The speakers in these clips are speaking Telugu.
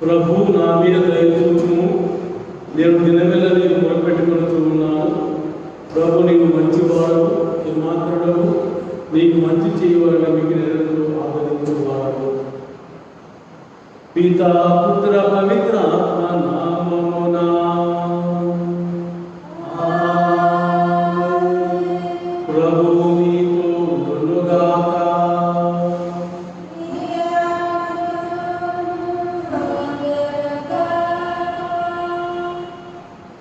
ప్రభు నా మీద దయచూచుము, నేను దినమెల్ల నీకు మొరపెట్టుకుంటూ ఉన్నాను. ప్రభు నీకు మంచివాడు, ఏమాత్రుడు, నీకు మంచి చేయవాడిని మీకు నిరంతరం ఆదరించేవాడు. పితా పుత్ర పవిత్ర ఆత్మ నామమునా ప్రభు మీతో ఉండుగాక.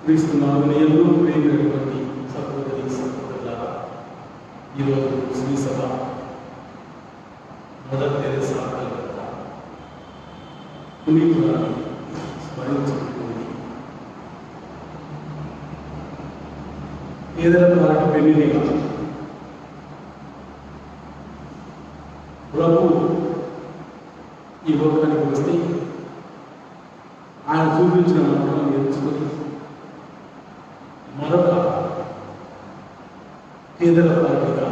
క్రీస్తునాథుని యందు ప్రియమైనటువంటి సహోదరి సహోదరులారా, ఈరోజు శ్రీ సభ మదర్ తెరెసా కలకత్తా పునీతురాలు స్మరించుకుంటుంది. పేదల పాలటి పెళ్లిగా ప్రభు ఈ లోకానికి వస్తే ఆయన చూపించిన మార్గం నేర్చుకుని మరొక పేదల పాలటిగా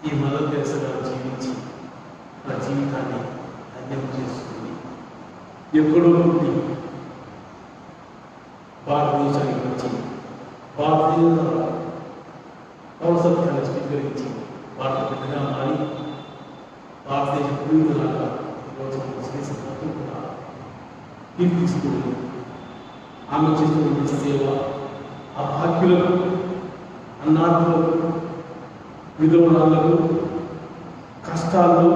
ఈ మదర్ తెరెసా గారు జీవించి ఆ జీవితాన్ని ధన్యం చేసుకుంది. ఎక్కడో నుండి భారతదేశానికి వచ్చి భారతీయ పౌరసత్వాన్ని స్వీకరించి భారత బిడ్డగా మారి భారతదేశ పూర్వీకులాగా శ్రీసభకు కూడా కీర్తిస్తూ ఆమె చేస్తున్న సేవ అభాగ్యులకు, అన్నార్థులకు, విధవరాలకు, కష్టాల్లో,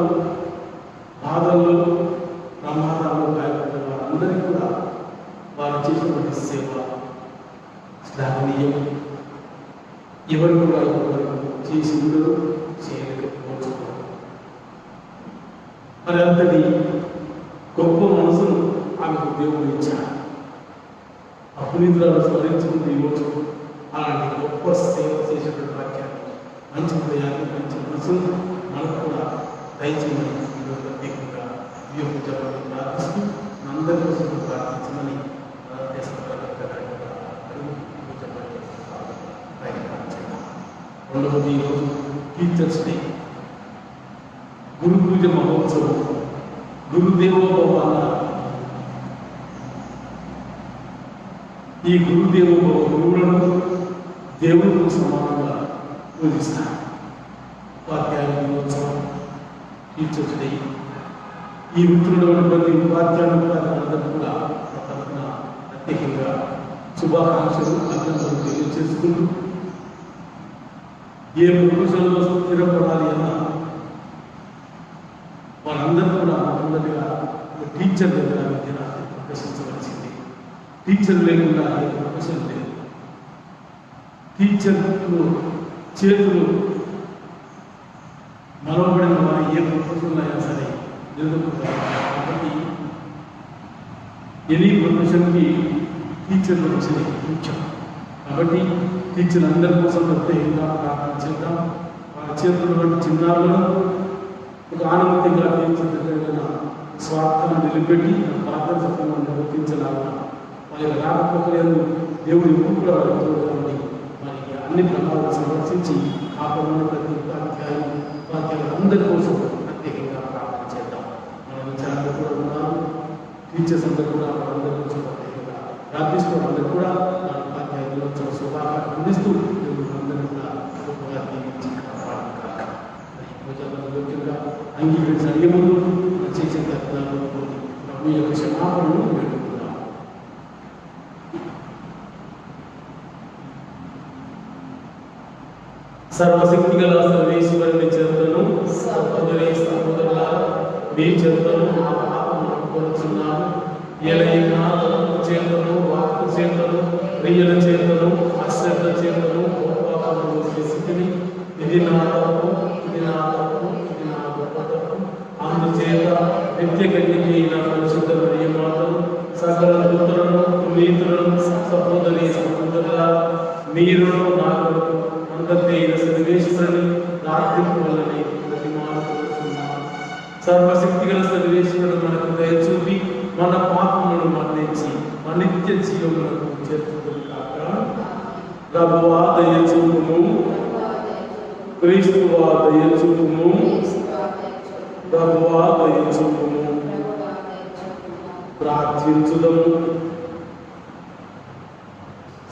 బాధల్లో, ప్రమాదాల్లో గాయపడిన వారందరికీ కూడా వారు చేసినటువంటి సేవ శ్లాఘనీయం. ఎవరు కూడా ఎవరు చేసి ఉండరు, చేయలేకపోవచ్చు. మరి అంతటి గొప్ప మనసును ఆమెకు దేవుడు ఇచ్చాడు. అపునీతులను స్మరించుకుంటూ ఈరోజు అలాంటి గొప్ప సేవ చేసేటువంటి వాక్యాన్ని, మంచి హృదయాన్ని, మంచి మనసును మనకు కూడా దయచేయమని ఈరోజు ప్రత్యేకంగా ఈ యొక్క జపంలో ప్రార్థిస్తూ అందరి కోసం ప్రార్థించమని రెండవది ఈరోజు టీచర్స్ డే, గురు పూజ మహోత్సవం. గురుదేవోభవ అన్నారు. ఈ గురుదేవోభవ గురువులను దేవులకు సమానంగా పూజిస్తారు. ఉపాధ్యాయుల దినోత్సవం, టీచర్స్ డే. ఈ వృత్తులలో ప్రతి ఉపాధ్యాయులందరూ కూడా తరఫున ప్రత్యేకంగా శుభాకాంక్షలు, అభినందనలు తెలియజేసుకుంటూ ఏ ప్రొఫెషన్లో స్థిరపడాలి అన్న వాళ్ళందరూ కూడా మొదటిగా టీచర్ దగ్గర విద్యను అభ్యసించవలసింది. టీచర్ లేకుండా ఏ ప్రొఫెషన్ లేదు. టీచర్లు చేతులు మరవబడిన వారు ఏ ప్రొఫెషన్లో అయినా సరే నిలదొక్కుతారు. కాబట్టి ఎనీ ప్రొఫెషన్కి టీచర్లు వచ్చేది ముఖ్యం. కాబట్టి టీచర్ అందరి కోసం ప్రత్యేకంగా ప్రార్థన చేద్దాం. వాళ్ళ చేతులు వంటి చిన్నారులను ఒక ఆనందంగా తీర్చిదిద్దిన స్వార్థాన్ని నిలబెట్టి ప్రార్థన సత్యంగా నిర్వర్తించలాగా వాళ్ళ యొక్క రాకపోకలేదు దేవుడు ఎప్పుడు కూడా వారికి మరి అన్ని ప్రమాదాలు సంరక్షించి కాపాడిన ప్రతి ఉపాధ్యాయులు అందరి కోసం ప్రత్యేకంగా ప్రార్థన చేద్దాం. మన విచారాలు కూడా ఉన్నాము. టీచర్స్ అందరూ కూడా వాళ్ళందరి కోసం ప్రత్యేకంగా ప్రార్థిస్తూ అందరూ కూడా మన ఉపాధ్యాయ దినోత్సవ శుభాకాంక్షలు అందిస్తూ అందరూ కూడా గొప్పగా దీవించి కాపాడుతారు. యోగ్యంగా అంగీకరించిన నియములు చేసే తత్వాలు ప్రభు యొక్క క్షమాపణను వేడుకుందాం. సర్వశక్తి గల సర్వేశ్వరుని చేతను సహోదరి సహోదరుల మీ చేతను ఆ పాపం అనుకోవచ్చున్నాను. ఎలైనా తలంపు చేతను, వాక్కు చేతను, క్రియల చేతను, అశ్రద్ధ చేతను గొప్ప స్థితిని ఇది నా తప్పు, ఇది నా తప్పు, ఇది నా గొప్ప తప్పు. అందుచేత నిత్య కన్యకైన పరిశుద్ధ మరియమాతను, సకల దూతలను, పునీతులను, సహోదరి సహోదరుల మీరును నాకు అందరిన సర్వేశ్వరుని ప్రార్థింపులని ప్రతిమానుకుంటున్నాను. సర్వశక్తి గల సర్వేశ్వరుడు మనకు దయచూపి మన పాపములను మన్నించి మన నిత్య జీవములకు చేర్చుకుని కాక. ప్రభువా దయచూపుము, క్రీస్తువా దయచూపుము, ప్రభువా దయచూపుము. ప్రార్థించుదము.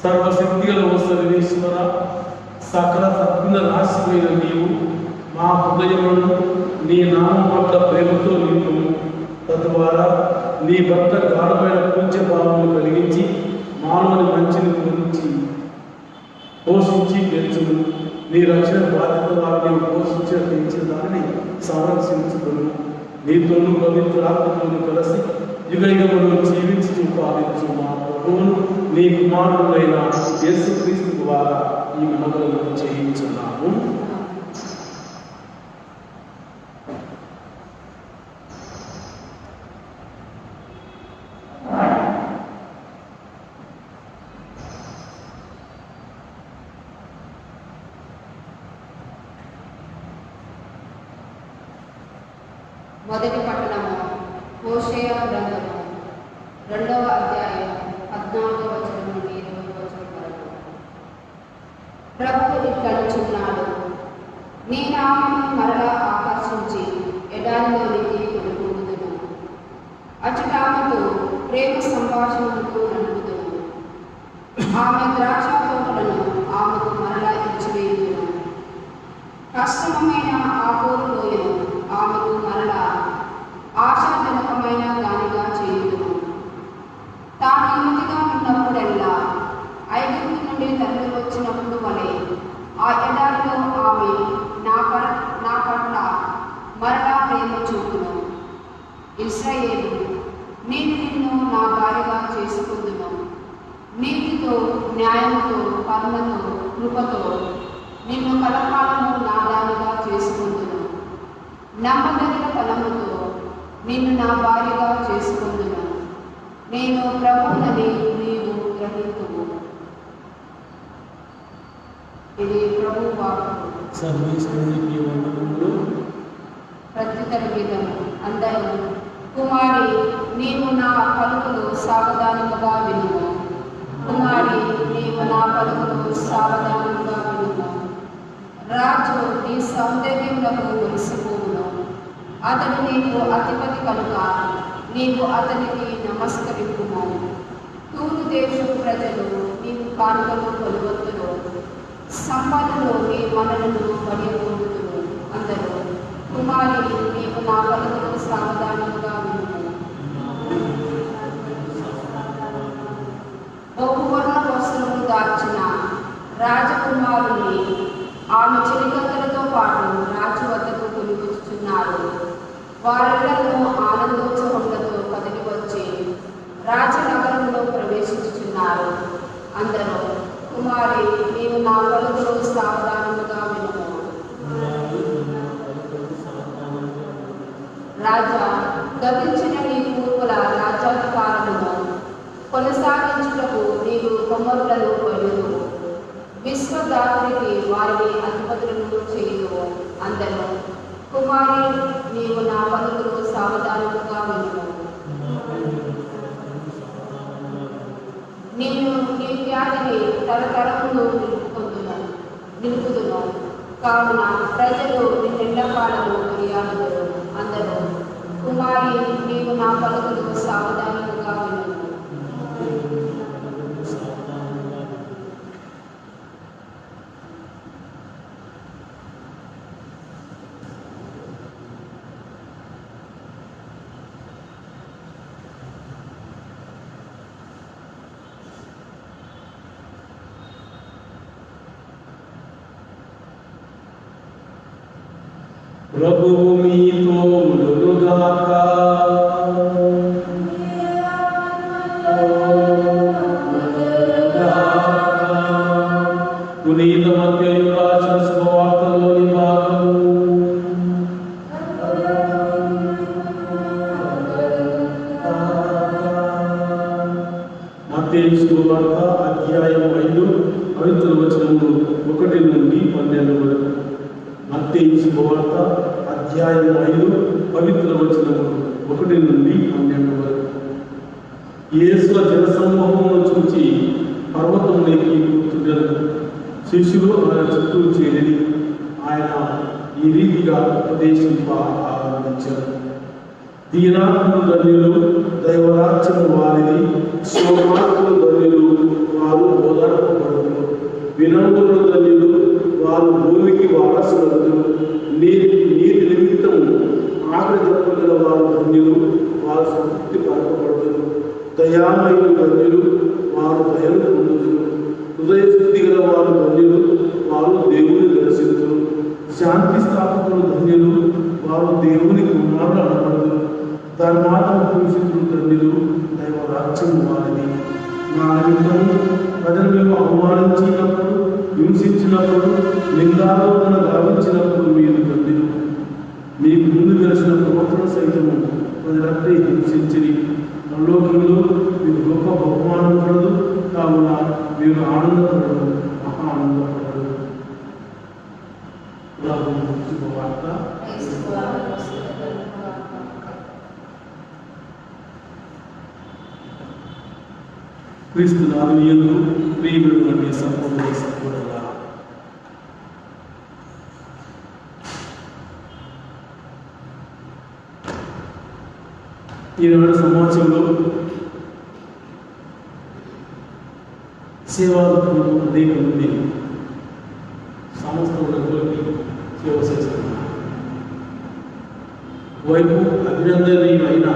సర్వశక్తిగల ఓ సర్వేశ్వర, సకల సద్గుణ రాశిమైన నీవు మా హృదయములను నీ నామం పట్ల ప్రేమతో నింపుము. తద్వారా నీ భర్త గాఢమైన పూజ్య భావములు కలిగించి మానవుని మంచిని గురించి పోషించి పెంచుము. నీ రక్షణ బాధ్యత వారిని పోషించి పెంచిన దానిని సంరక్షించుకును. నీతోను పవిత్రాత్మతోను కలిసి యుగయుగములు జీవించి పాలించు మా ప్రభువును నీ కుమారుడైన యేసుక్రీస్తు ద్వారా ఈ మనవులను చేయించున్నాము. మొదటి పట్టణము హోషేయ గ్రంథము 2వ అధ్యాయం 14వ వచనం నుండి 20వ వచనం వరకు. ప్రభువు ఇట్లనుచున్నాడు, నేను ఆమెను మరలా ఆకర్షించి ఎడారిలోనికి కొనుక్కుందును. అచట ఆమెతో ప్రేమ సంభాషణకు నడుపుదును. ఆమె ద్రాక్ష తోటలను ఆమెకు మరలా ఇచ్చివేయుదును. కష్టమైన ఆ కోరు లోయను ఆమెకు మరలా ఆశాజనకమైన దానిగా చేయుదును. తాను యువతిగా ఉన్నప్పుడల్లా ఐగుప్తు నుండి తరలి వచ్చినప్పుడు వలె ఆ ఎడారిలో ఆమె నా పట్ల మరలా ప్రేమ చూపును. ఇశ్రాయేలు, నేను నిన్ను నా భార్యగా చేసుకుందును. నీతితో, న్యాయంతో, కరుణతో, కృపతో నిన్ను కలకాలము నా దానిగా చేసుకుందును. నమ్మదగిన ఫలముతో నిన్ను నా భార్యగా చేసుకుందును. నేను ప్రభువునని నీవు గ్రహింతువు. ఇది ప్రభువు వాక్కు. సర్వేశ్వరునికి వందనములు. ప్రత్యుత్తర గీతము. అందరూ, కుమారి, నీవు నా పలుకులు సావధానముగా వినుము. కుమారి, నీవు నా పలుకులు సావధానముగా వినుము. రాజు నీ సౌందర్యములకు మురిసిపోవును. అతడు నీకు అధిపతి కనుక నీవు అతనికి నమస్కరింపుము. తూరు దేశపు ప్రజలు నీకు కానుకలు కొలువొత్తులు. సంపదలు నీ మనలను పడిపోతులు. అందరూ, కుమారి, నీవు నా పలుకులు సావధానముగా వినుము. బహువర్ణ వస్త్రము దాల్చిన రాజకుమారుని ఆమె చెలికత్తెలతో పాటు రాజు వద్దకు కొనివచ్చుచున్నారు. వారెల్లరూ ఆనందోత్సవములతో కదిలి వచ్చి రాజనగరంలో ప్రవేశించుచున్నారు. అందరూ, కుమారి, నీవు నా పలుకులు సావధానముగా వినుము. రాజా, గతించిన నీ పూర్వుల రాజ్యాధికారమును కొనసాగించుటకు నీవు కొమ్మరులను పలుదు. విశ్వదాత్రికి వారిని అధిపతులను చేయు. అందరూ, కుమారి, నీవు నా పలుకులు సావధానముగా వినుము. నేను నీ వ్యాధిని తరతరములు నిలుపుదును. కావున ప్రజలు నిన్నెండకాలము కొనియాడుదురు. అందరూ, కుమారి, నీవు నా పలుకులు సావధానముగా వినుము. ప్రభువు మీతో ఉండుగాక. పునీత మత్తయి రాసిన శుభవార్తలోని భాగము. మత్తయి శుభవార్త అధ్యాయం 5 పవిత్ర వచనములు 1 నుండి 12 వరకు. మత్తయి శుభవార్త అధ్యాయం 5 పవిత్ర వచనములు 1 నుండి 12 వరకు. యేసు జనసమూహమును చూచి పర్వతమునికి కూర్చుండెను. శిష్యులు ఆయన చుట్టూ చేరి ఆయన ఈ రీతిగా ఉపదేశింప ఆరంభించారు. దీనాత్ములు ధన్యులు, దైవరాజ్యము వారిది. శోకాత్ములు ధన్యులు, వారు ఓదార్పబడుదురు. వినమ్రులు ధన్యులు, వారు భూమికి వారసులగుదురు. నీతి నిమిత్తము ఆకలి దప్పుగల వారు ధన్యులు, వారు సంతృప్తి పరపబడుదురు. దయామయులు ధన్యులు, వారు దయను పొందుదురు. హృదయ శుద్ధి గల వారు ధన్యులు, వారు దేవుని దర్శించురు. శాంతి స్థాపకులు ధన్యులు, వారు దేవుని కుమారులు అనబడుదురు. ధర్మాత్మ పురుషులు ధన్యులు, దైవ రాజ్యం వారిది. నా నిమిత్తము ప్రజలు మేము అవమానించినప్పుడు, హింసించినప్పుడు, నిందారోపణ గావించినప్పుడు మీరు ధన్యులు. మీకు ముందు వెలిసిన ప్రవక్తలు సైతము ప్రజలంటే హింసించిరి. పరలోకంలో మీకు గొప్ప బహుమానం కలదు. కావున మీరు ఆనందపడదు, మహా ఆనందపడదు. శుభవార్త. క్రీస్తు నామమునందు ప్రియమైనటువంటి సంపూర్ణ సంపూర్ణంగా ఈనాడు సమాజంలో సేవాలకు అనేక మంది సంస్థలకి సేవ చేస్తున్నారు. వైపు అభినందనీయమైన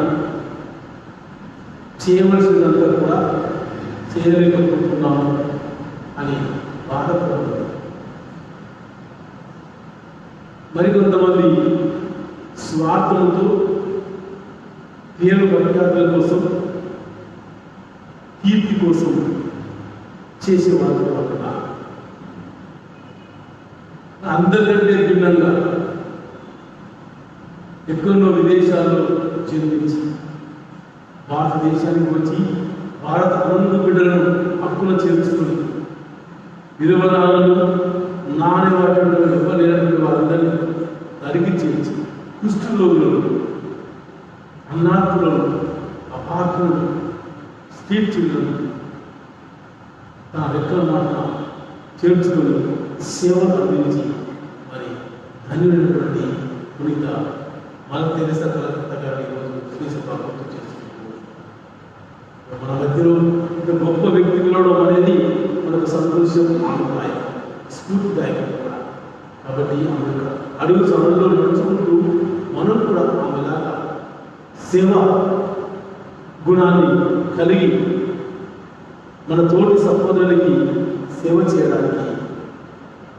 చేయవలసిందంతా కూడా చేయలేకపోతున్నాము అని బాధపడుతున్నారు. మరికొంతమంది స్వార్థంతో పేరు ప్రఖ్యాతుల కోసం, కీర్తి కోసం చేసేవాళ్ళు కాకుండా అందరికంటే భిన్నంగా ఎక్కడో విదేశాల్లో జన్మించి భారతదేశానికి వచ్చి భారత అనంత బిడ్డలను హక్కున చేర్చుకుని విలువలను నానేవాటిలో ఇవ్వలేనటువంటి వారందరినీ నరికి చేర్చి కుష్ఠరోగులను, అన్నార్థులను, అపార్థులను, స్ట్రీట్ చిల్డ్రన్ తన రెక్కల మాట చేర్చుకొని సేవలు అందించి మరి ధన్యుడైనటువంటి పునీత మదర్ తెరెసా కలకత్తా గారి ఈరోజు శ్రీసభ చేసుకుంటూ మన మధ్యలో ఇంత గొప్ప వ్యక్తి పిలవడం అనేది మనకు సంతోషం, ఆనందదాయకం, స్ఫూర్తిదాయకం కూడా. కాబట్టి ఆమె అడుగు సమయంలో నడుచుకుంటూ మనం కూడా ఆమెలాగా సేవా గుణాన్ని కలిగి మన తోటి సహోదరులకి సేవ చేయడానికి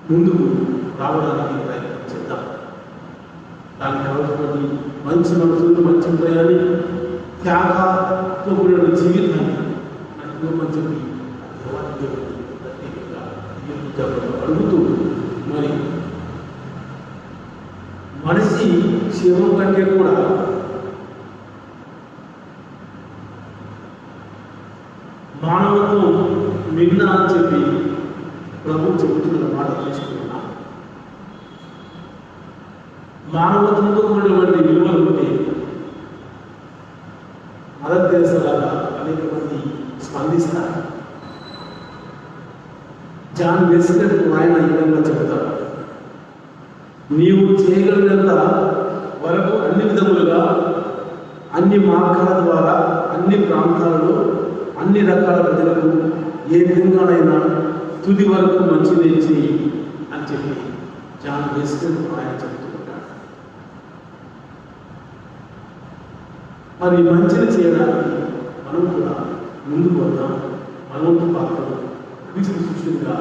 ముందుకు రావడానికి ప్రయత్నం చేద్దాం. దానికి కావాల్సినటువంటి మంచి మనసులు, మంచి హృదయాన్ని, త్యాగంతో కూడిన జీవితాన్ని నడుపుకోమని చెప్పి అడుగుతూ మరి మనిషి క్షేమం కంటే కూడా మానవత్వం మిన్న అని చెప్పి ప్రభు చెబుతున్న మాట తీసుకున్నా. మానవత్వంతో కూడినటువంటి విలువలు ఉంటే మదర్ తెరెసా లాగా అనేక మంది స్పందిస్తారు. జాన్ వెస్లీ ఆయన ఈ విధంగా చెబుతారు, నీవు చేయగలిగినంత వరకు అన్ని విధములుగా, అన్ని మార్గాల ద్వారా, అన్ని ప్రాంతాలలో, అన్ని రకాల ప్రజలకు ఏ విధంగానైనా తుది వరకు మంచిదే చేయి అని చెప్పి జాన్ వెస్లీ ఆయన చెబుతూ ఉంటాడు. మరి మంచిని చేయడానికి మనం కూడా ముందుకు వద్దాం. మనవంతు పాత్రలు క్రీస్తు శిష్యులుగా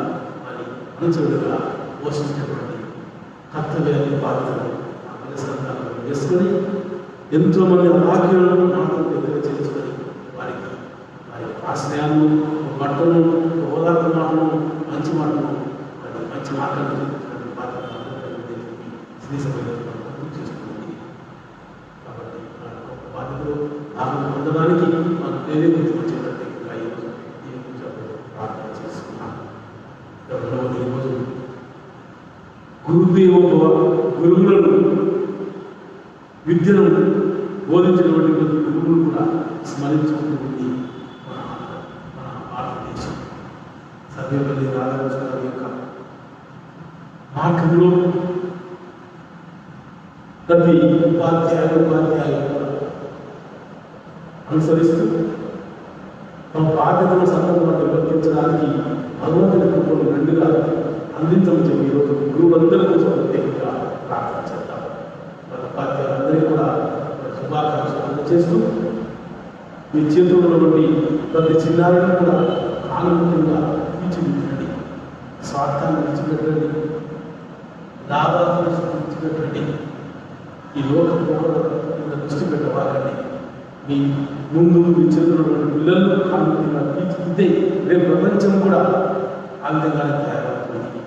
మరి అనుచరులుగా పోషించబడి కర్తవ్యాన్ని బాధ్యతలు వేసుకొని ఎంతోమంది వాక్యాలను నాతో దగ్గర చేసుకొని వారికి వారి ఆశ్రయాలను, బట్టలను, ఓదార్పు మాటను, మంచి మాటను, మరి మంచి మాటలను చేసుకుంటుంది. కాబట్టి బాధ్యతలు ఆమె పొందడానికి మనం ప్రేరేపించవచ్చేటట్టు ప్రార్థన చేసుకున్నాం. ఈరోజు గురువులను, విద్యను బోధించినటువంటి గురువులు కూడా స్మరించుకుంటుంది మన భారతదేశం. సర్వేపల్లి రాధాకృష్ణ గారి యొక్క మార్గంలో ప్రతి ఉపాధ్యాయులు అనుసరిస్తూ తమ బాధ్యతను సక్రమంగా నిర్వర్తించడానికి భగవంతుడికి కొన్ని రెండుగా అందించమని చెప్పి ఈరోజు గురువులందరి కోసం ప్రత్యేకంగా ప్రార్థన చేద్దాం. మన ఉపాధ్యాయులందరికీ కూడా శుభాకాంక్షలు అందజేస్తూ మీ చేతుల్లో ఉన్నటువంటి ప్రతి చిన్నారిని కూడా ఆనందంగా తీర్చిదిద్దండి. స్వార్థాన్ని విడిచిపెట్టండి, లాభాలను విడిచిపెట్టండి. ఈ లోక పోకడ మీద దృష్టి పెట్టవాలని మీ ముందు మీ చేతుల్లో ఉన్న పిల్లలను ఆనందంగా తీర్చిదిద్దే రేపు ప్రపంచం కూడా ఆ విధంగానే తయారవుతుంది.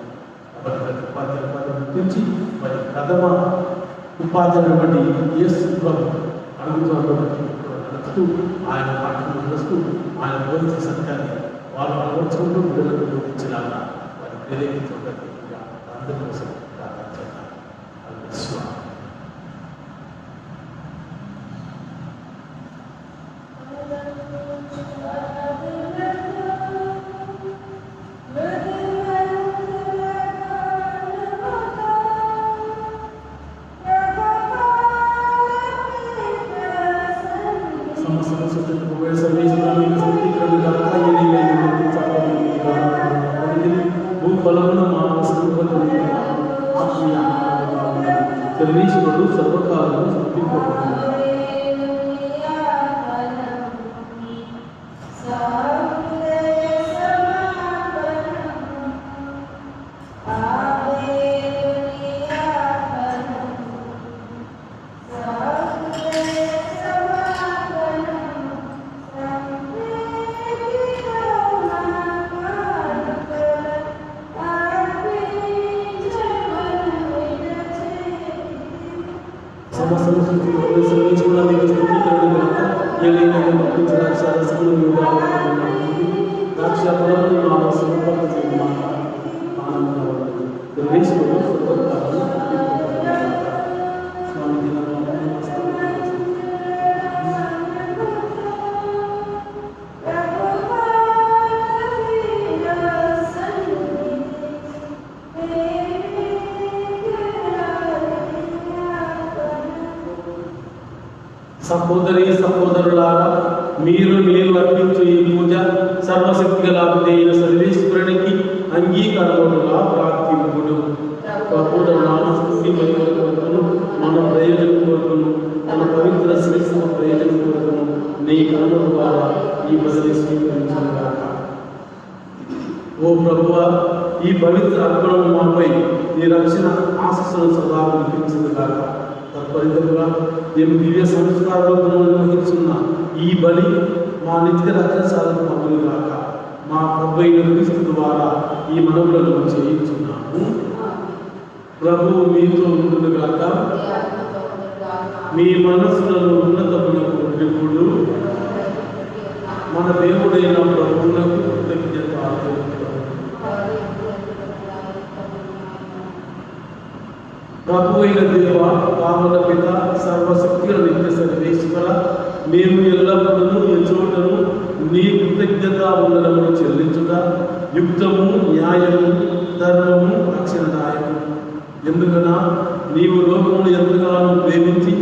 కాబట్టి ప్రతి ఉపాధ్యాయులు గుర్తించి మరి ప్రథమ ఉపాధ్యాయుడు బట్టి యేసు ప్రభు అడుగుతూ నడుస్తూ ఆయన మాటలు నడుస్తూ ఆయన బోధించే సత్యాన్ని వారు అలవర్చుకుంటూ పిల్లలకు బోధించలాగా వారి ప్రేరేపించబడి అందరి కోసం ప్రార్థన చేద్దాం. సర్వేశ్వరుడు సర్వకాలను సంతింపబడును. సహోదరి సహోదరులారా, మీరు అర్పించు ఈ పూజ సర్వశక్తి గల అయిన సర్వేశ్వరునికి అంగీకారముగా ప్రార్థింపుడు. మన ప్రయోజనం కోరుకును, మన పవిత్ర శ్రేష్ఠ ప్రయోజనం కోరుకును నీ కర్మ ద్వారా ఈ బదిలీ స్వీకరించగా. ఓ ప్రభువా, ఈ పవిత్ర అర్పణము మాపై నీ రక్షణ ఆశస్సును సదా వినిపించిందిగా. తత్పరితంగా మేము దివ్య సంస్కారాలను నిర్వహిస్తున్న ఈ బలి మా నిత్య రక్షణ సాధన మమ్మల్ని కాక మా ప్రభువైన క్రీస్తు ద్వారా ఈ మనవులను చేయించున్నాము. ప్రభువు మీతో ఉండుగాక. మీ మనస్సులను ఉన్నతములకు ఎప్పుడు మన దేవుడైన ప్రభువునకు కృతజ్ఞత ప్రభువైన దేవ, పావన పిత, సర్వశక్తుల నిత్య సర్వేశ్వర, మేము ఎల్లప్పుడూ ఎచోటను నీ కృతజ్ఞత వందనములు చెల్లించుట యుక్తము, న్యాయము, ధర్మము, రక్షణదాయము. ఎందుకనా నీవు లోకమును ఎంతగానో ప్రేమించి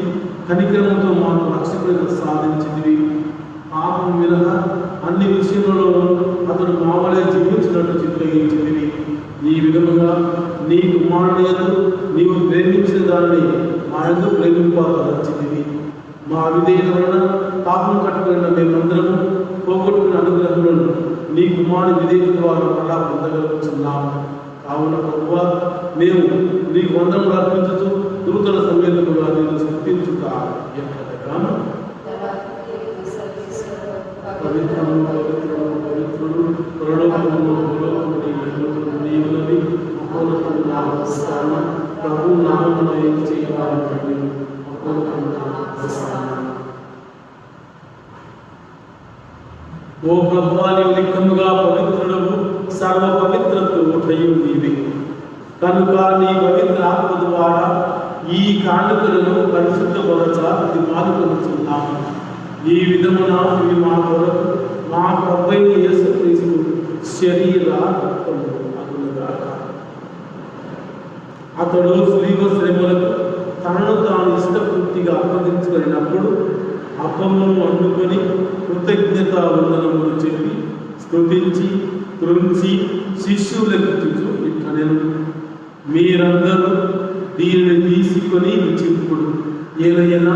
కనికరముతో మాకు రక్షకుడిగా సాధించింది. పాపం మినహా అన్ని విషయంలో అతడు మామూలే జీవించినట్టు చిత్రగించింది. ఈ విధముగా నీ కుమారుడు నీవు ప్రేమించిన దాన్ని మా ఎందుకు ప్రేమింపాల్సింది. మా విధేయత వలన పాపం కట్టుకున్న మేమందరము పోగొట్టుకున్న అనుగ్రహములను నీ కుమారుని విధేయత ద్వారా మళ్ళా పొందగలుగుతున్నాము. కావున ప్రభువా, మేము నీకు వందనములు అర్పించుతూ దూతల సమేతముగా నేను స్తుతించుట ఎక్కడగాను పవిత్రుడు పవిత్రుడు పవిత్రుడు పరలోకమును ప్రభు నామమున ఏం చేయాలని ఓ ప్రభువా, నీవు నిక్కముగా పవిత్రుడవు, సర్వ పవిత్రతయు నీవే. కనుక నీ పవిత్ర ఆత్మ ద్వారా ఈ కానుకలను పరిశుద్ధపరచ ప్రతిపాదుకొనుచున్నాము. ఈ విధమున ఇవి మా కొరకు మా ప్రభువైన యేసుక్రీస్తు శరీర రక్తములు అగునుగాక. అతడు శిలువ శ్రమలకు తనను తాను ఇష్టపూర్తిగా అప్పగించుకున్నప్పుడు అప్పమును వండుకొని కృతజ్ఞత వందనములు చెప్పి స్తుతించి త్రుంచి శిష్యులకు చూచు ఇట్లనెను, మీరందరూ దీనిని తీసుకొని చింపుడు, ఏలైనా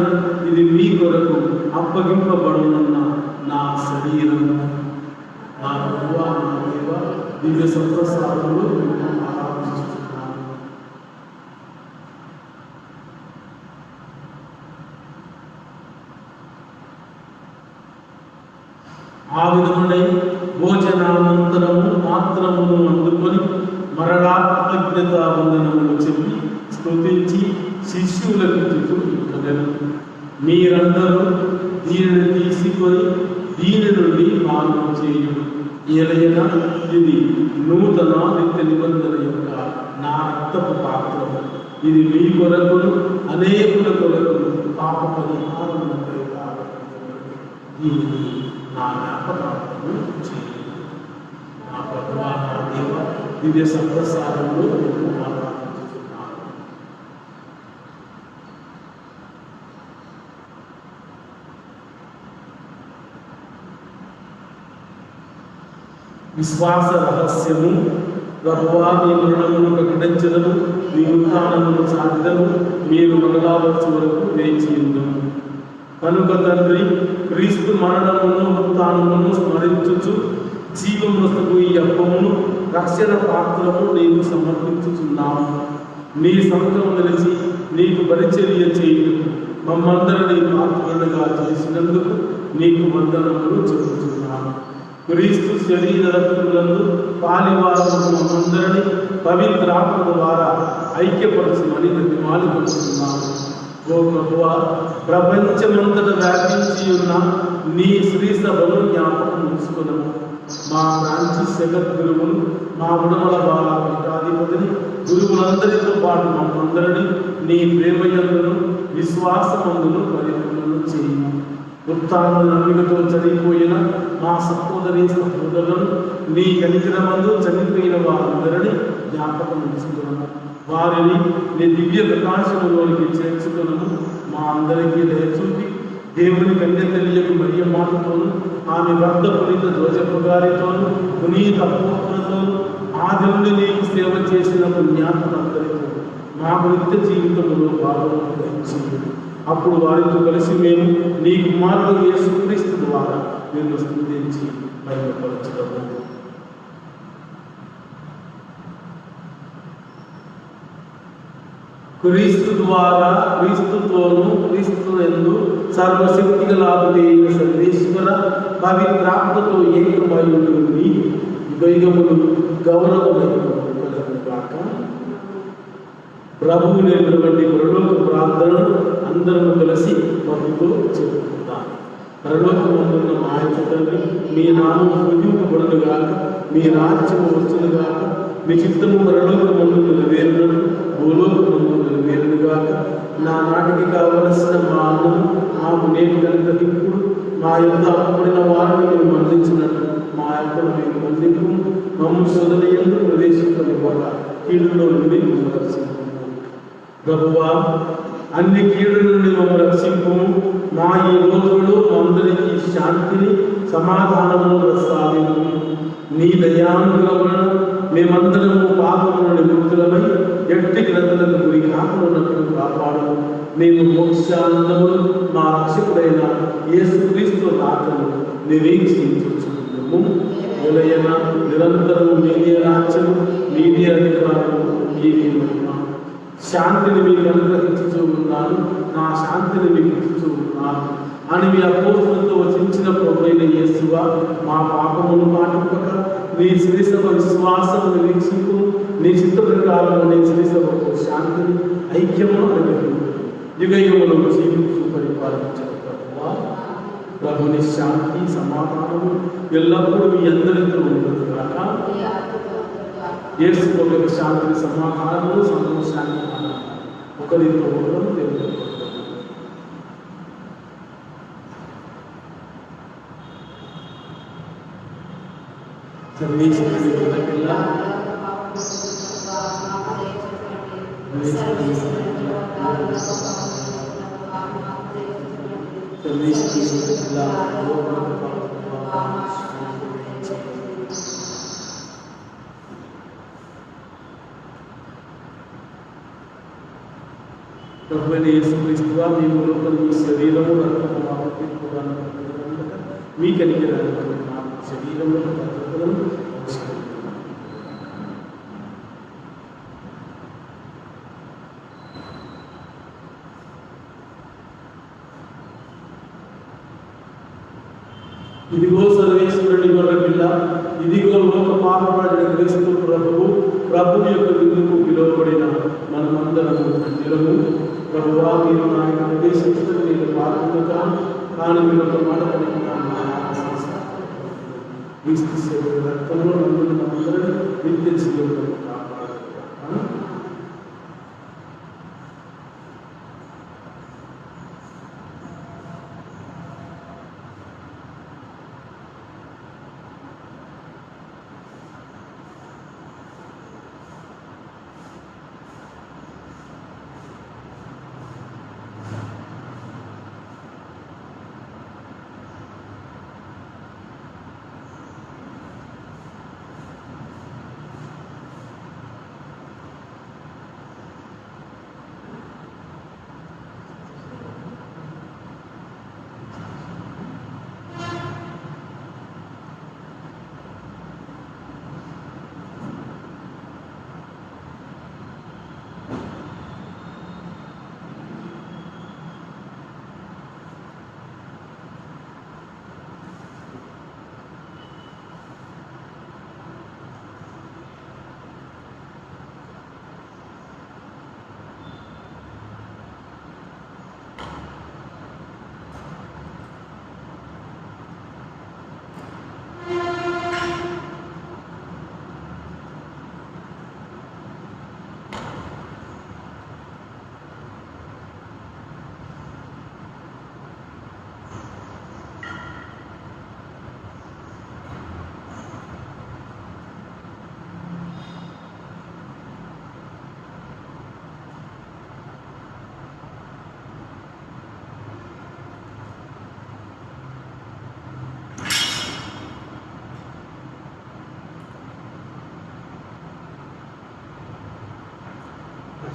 ఇది మీ కొరకు అప్పగింపబడునున్న నా శరీరము. నా ప్రభువా, నా దేవా, దివ్య సప్రసాదములు ఆరాధిస్తున్నాను. ఆ విధమునై భోజనానంతరము పాత్రమును అందుకొని మరలా కృతజ్ఞత వందనములు చెప్పి స్తుతించి శిష్యులకు ఇట్లనెను, మీరందరూ దీనిని తీసుకొని దీని నుండి పానం చేయుడు, ఏలైనా ఇది నూతన నిత్య నిబంధన యొక్క నా రక్తపు పాత్రము. ఇది మీ కొరకును అనేకుల కొరకును పాప పరిహారములకై తాగబడును. దీనిని నా జ్ఞాపకార్థము చేయుడు. నా ప్రభువా, నా దేవా, దివ్య సప్రసాదంలో ఆరాధించుచున్నాను. విశ్వాస రహస్యము. ప్రభువా, మీ మరణమును ప్రకటించదము, మీ ఉత్థానమును సాధిదము, మీరు మరలా వచ్చే వరకు వేచి ఉందము. కనుక తండ్రి, క్రీస్తు మరణమును ఉత్థానమును స్మరించుచు జీవమునకు ఈ అప్పమును రక్షణ పాత్రము నీకు సమర్పించుచున్నాము. నీ సముఖం నిలిచి నీకు పరిచర్య చేయుటకు మమ్మందరినీ పాత్రులుగా చేసినందుకు నీకు వందనములు చెబుతున్నాను. క్రీస్తు శరీర రక్తములందు పాలివారము మమ్మందరినీ పవిత్రాత్మ ద్వారా ఐక్యపరచమని ప్రతిమాలుకొస్తున్నాము. ఓ ప్రభువా, ప్రపంచమంతట వ్యాపించి ఉన్న నీ శ్రీ సభను జ్ఞాపకం ఉంచుకున్నాము. మా ఫ్రాన్సిస్ జగత్ గురువును, మా ఉడమల బాల పీఠాధిపతిని, గురువులందరితో పాటు మమ్మందరినీ నీ ప్రేమయందును విశ్వాసమందును పరిపూర్ణను చేయము. ఉత్థాన నమ్మికతో చనిపోయిన మా సహోదరి సహోదరులను నీ కనికరమందు చనిపోయిన వారందరినీ జ్ఞాపకం ఉంచుకున్నాము. వారిని నీ దివ్య ప్రకాశములోనికి చేర్చుకున్నాము. మా అందరికీ దయచూపి దేవుని కన్య తెలియకు మరియ మాటతోను, ఆమె భర్త పునీత జోసెఫ్ గారితోను, పునీత అపోస్తలులతోను ఆది నుండి నీకు సేవ చేసిన పుణ్యాత్మలందరితో మాకు నిత్య జీవితంలో భాగం దయచేయండి. అప్పుడు వారితో కలిసి మేము నీ కుమారుడు యేసుక్రీస్తు ద్వారా నిన్ను స్తుతించి మహిమపరచుదాము. క్రీస్తు ద్వారా, క్రీస్తుతోను, క్రీస్తునందు సర్వశక్తి గలాదుడైన సర్వేశ్వర పవిత్రాత్మతో ఏకమై ఉండి యుగయుగములు గౌరవమైనగాక. ప్రభువు నేర్పినటువంటి పరలోక ప్రార్థనను అందరూ కలిసి ప్రభుతో చెప్పుకుందాం. పరలోకమందున్న మా యొక్క తండ్రి, మీ నామం పూజింపబడునుగాక, మీ రాజ్యము వచ్చునుగాక, మీ చిత్తము పరలోకమందు నెరవేరునట్లు భూలోకమందు నెరవేరునుగాక. నా నాటికి కావలసిన మా అన్నము మాకు నేటి అనుగ్రహింపుడు, మా యొక్క అప్పబడిన వారిని మీరు మన్నించినట్లు మా యొక్క మీరు మన్నింపు. మమ్ము శోధనయందు ప్రవేశింపనివ్వక కీడులో నుండి మమ్మల్ని రక్షింపు. ప్రభువా, అన్ని కీడుల నుండి మమ్మల్ని రక్షింపు. మా ఈ రోజుల్లో అందరికీ శాంతిని సమాధానము ప్రసాదింపు. నీ దయానుగ్రహములను మేమందరము పాపముల నిమిత్తులమై ఎట్టి గ్రంథులకు గురి కాకున్నట్లు కాపాడు. మేము మోక్షానందములు మా రక్షకుడైన యేసుక్రీస్తు రాకను నిరీక్షించుచున్నాము. ఎలయన నిరంతరము మీదే రాజ్యము, మీదే అధికారము, మీదే మహిమ. శాంతిని మీకు అనుగ్రహించుచూ ఉన్నాను, నా శాంతిని మీకు ఇచ్చుచూ ఉన్నాను అని మీ అపోస్తలులతో వచించిన ప్రభువైన యేసువా, మా పాపమును పాటింపక నీ శ్రీసభ విశ్వాసము నిరీక్షింపు. నీ చిత్త ప్రకారం నీ శ్రీసభకు శాంతిని ఐక్యమును అనుగ్రహించు. యుగయుగములు జీవించు పరిపాలించదు ప్రభువా. ప్రభుని శాంతి సమాధానము ఎల్లప్పుడూ మీ అందరితో ఉండదు కాక. యేసు ప్రభు యొక్క శాంతిని సమాధానము సంతోషాన్ని ఒకరితో ఒకరు తెలియదు. ప్రభువైన యేసుక్రీస్తువా మీ మూలంలో మీ శరీరము రక్తము మీ కనికరాన్ని మా శరీరంలో భద్రతలను ఇదిగో సర్వేశ్వరుని గొర్రె పిల్ల, ఇదిగో లోక పాపపడిన క్రీస్తు ప్రభువు, ప్రభువు యొక్క విందుకు పిలువబడిన మనమందరము ధన్యులము. ప్రభువా, మీరు ఆయన ఉద్దేశించిన మీరు పాల్గొంటాను, కానీ మీరు ఒక మాట క్రీస్తు శరీర రక్తంలో నమ్ముకున్న మనందరినీ నిత్య జీవంలో కాపాడుతాను.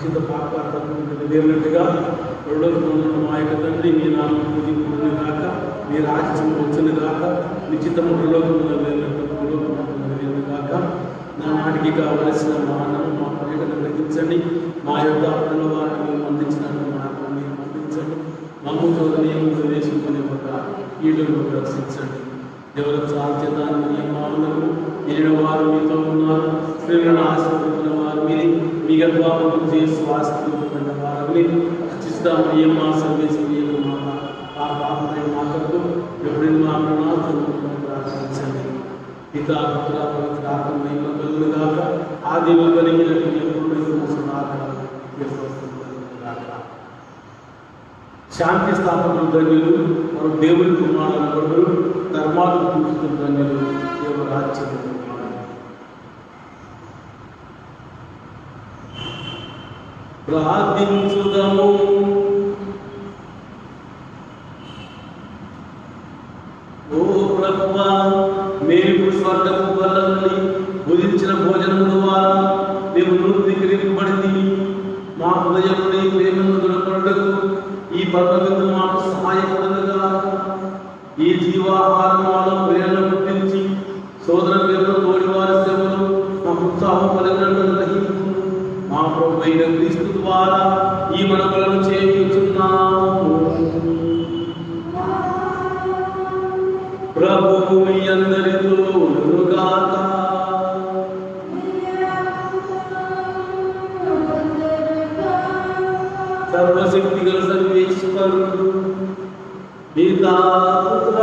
చిన్న పాపార్థం నెరవేరినట్టుగా మా యొక్క తండ్రి మీ నామం పూజింపుని గాక, మీ రాజ్యం వచ్చును గాక, నిశ్చితము ప్రలోభములు నెరవేరిన గాక. నా నాటికి కావలసిన మా అన్నము మా పర్యటన గ్రహించండి, మా యొక్క అప్పుల వారిని మేము అందించినట్టు మాకు మీరు పంపించండి, మమ్ము చోదనీయము ప్రవేశించుకునే ఒక ఈడును రక్షించండి. ఎవరు సాధ్యతాన్ని నియమాలను ఏడు వారు మీతో ఉన్నారు, స్త్రీలను ఆశీర్వదించిన వారు మీరు, మీ గర్భాపం చేసి స్వాస్థ్యమైన వారిని రక్షిస్తామయ్యమ్మ సర్వేశ్వరీయ మాట ఆ పాపమైన మాటకు ఎప్పుడైనా మా ప్రణాళికను ప్రార్థించండి. పితా పుత్ర పవిత్రాత్మ మహిమ కలుగును గాక, ఆదిలో కలిగినట్టు ఎప్పుడు శాంతి స్థాపకులు ధన్యులు, వారు దేవుని కుమారులు కొడుకులు, ధర్మాలు పూజితులు ధన్యులు, దేవుడు రాజ్యం ప్రార్థించుదము. ఓ ప్రభువా, మేము స్వర్గపు వల్ల నుండి భుజించిన భోజనము ద్వారా మేము నూతనీకరింపబడింది. మా హృదయంలో ప్రేమను దొరకడకు ఈ పర్వతం మాకు సహాయపడదుగా. ఈ జీవాహారం మాలో ప్రేరణ పుట్టించి సోదర ప్రేమను తోడివారి సేవలు మాకు ఉత్సాహం కలిగినట్టు గ్రహించు. మా ప్రభు అయిన క్రీస్తు ద్వారా ఈ మనవులను చేయించున్నాము. ప్రభువు మీ అందరితో ఉండుగాక. సర్వశక్తి గల సర్వేశ్వరుడు పితా పుత్ర